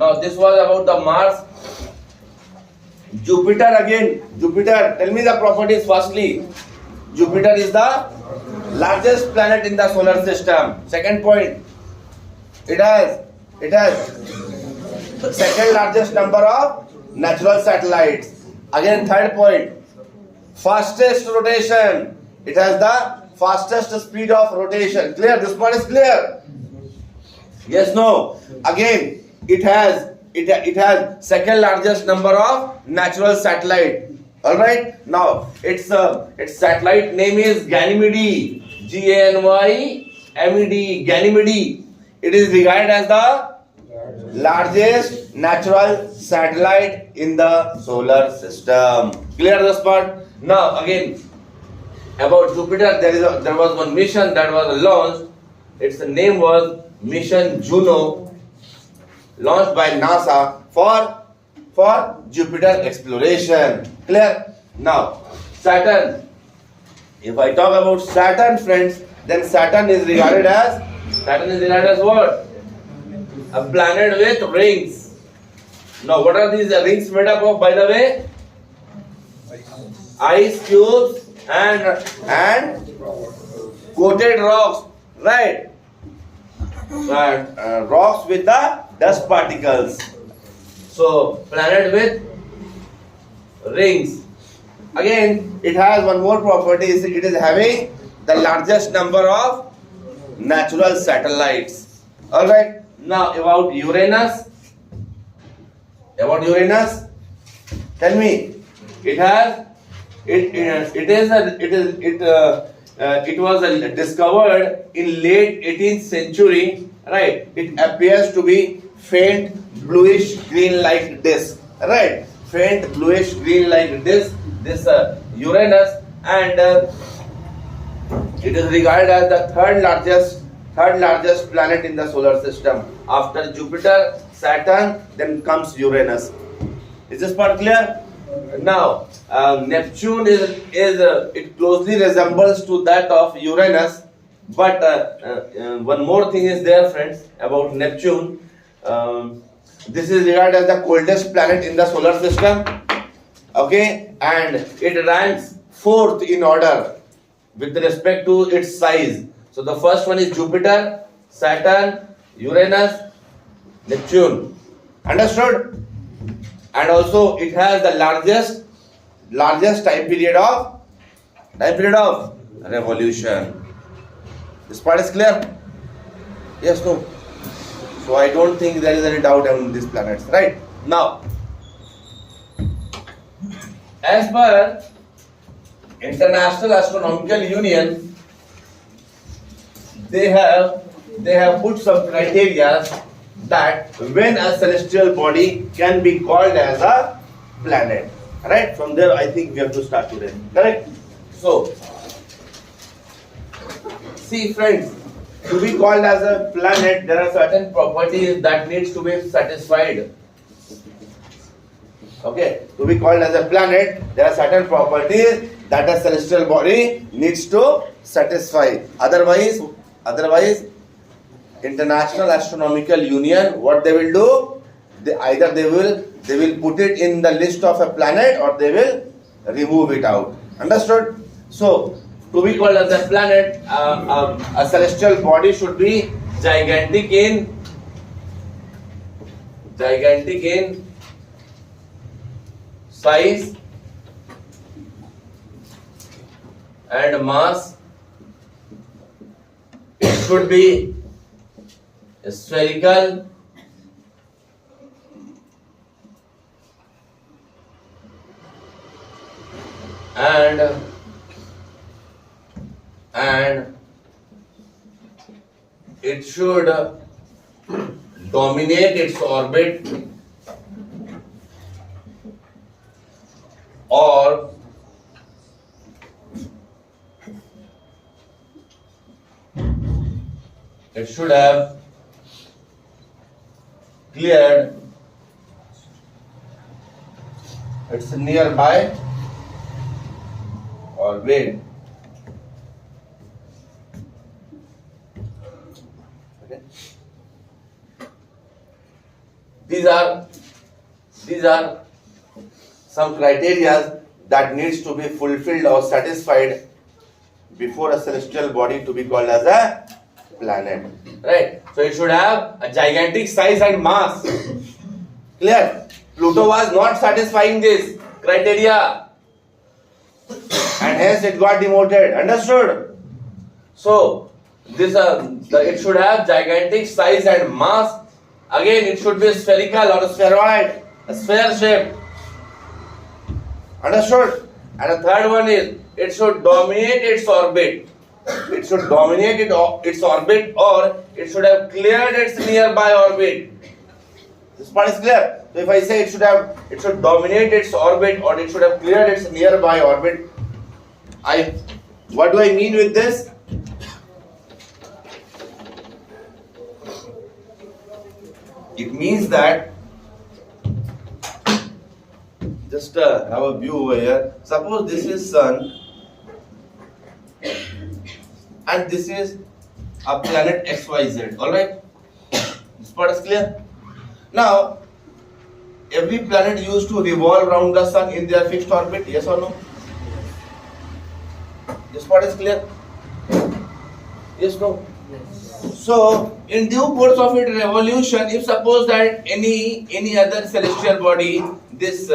Now this was about the Mars. Jupiter again. Jupiter. Tell me the properties firstly. Jupiter is the largest planet in the solar system. Second point. It has second largest number of natural satellites. Again third point. Fastest rotation. It has the fastest speed of rotation. Clear? This one is clear? Yes, no. Again, it has second largest number of natural satellite. All right. Now its satellite name is Ganymede. Ganymede. Ganymede. It is regarded as the largest natural satellite in the solar system. Clear this part? Now again about Jupiter, there was one mission that was launched. Its name was Mission Juno, launched by NASA for Jupiter exploration. Clear? Now Saturn. If I talk about Saturn, friends, then Saturn is regarded as what? A planet with rings. Now what are these rings made up of, by the way? Ice cubes and coated rocks, right? Rocks with the dust particles. So planet with rings. Again, it has one more property. It is having the largest number of natural satellites. All right. Now about Uranus. Tell me. It was discovered in late 18th century, right? It appears to be faint bluish green like disk, right? Faint bluish green like disk, this Uranus, and it is regarded as the third largest planet in the solar system. After Jupiter, Saturn, then comes Uranus. Is this part clear? Now Neptune it closely resembles to that of Uranus, but one more thing is there, friends, about Neptune. This is regarded as the coldest planet in the solar system. Okay, and it ranks fourth in order with respect to its size. So the first one is Jupiter, Saturn, Uranus, Neptune. Understood? And also it has the largest time period of revolution. This part is clear? Yes, no? So I don't think there is any doubt on these planets, right? Now, as per International Astronomical Union, they have put some criteria that when a celestial body can be called as a planet. Right? From there, I think we have to start today. Correct? So, see, friends, to be called as a planet, there are certain properties that needs to be satisfied. Okay? To be called as a planet, there are certain properties that a celestial body needs to satisfy. Otherwise, International Astronomical Union, what they will do? They will put it in the list of a planet, or they will remove it out. Understood? So, to be called as a planet, a celestial body should be gigantic in size and mass. It should be spherical, and it should dominate its orbit, or it should have cleared its nearby orbit. Okay. these are some criteria that needs to be fulfilled or satisfied before a celestial body to be called as a planet, right? So it should have a gigantic size and mass. Clear? Pluto was not satisfying this criteria, and hence it got demoted. Understood? So this it should have gigantic size and mass. Again, it should be spherical or spheroid, a sphere shape. Understood? And the third one is it should dominate its orbit. It should dominate its orbit, or it should have cleared its nearby orbit. This part is clear. So if I say it should dominate its orbit, or it should have cleared its nearby orbit, what do I mean with this? It means that, just have a view over here. Suppose this is Sun and this is a planet XYZ. Alright? This part is clear? Now, every planet used to revolve around the Sun in their fixed orbit, yes or no? This part is clear? Yes, no? So, in due course of its revolution, if suppose that any other celestial body, this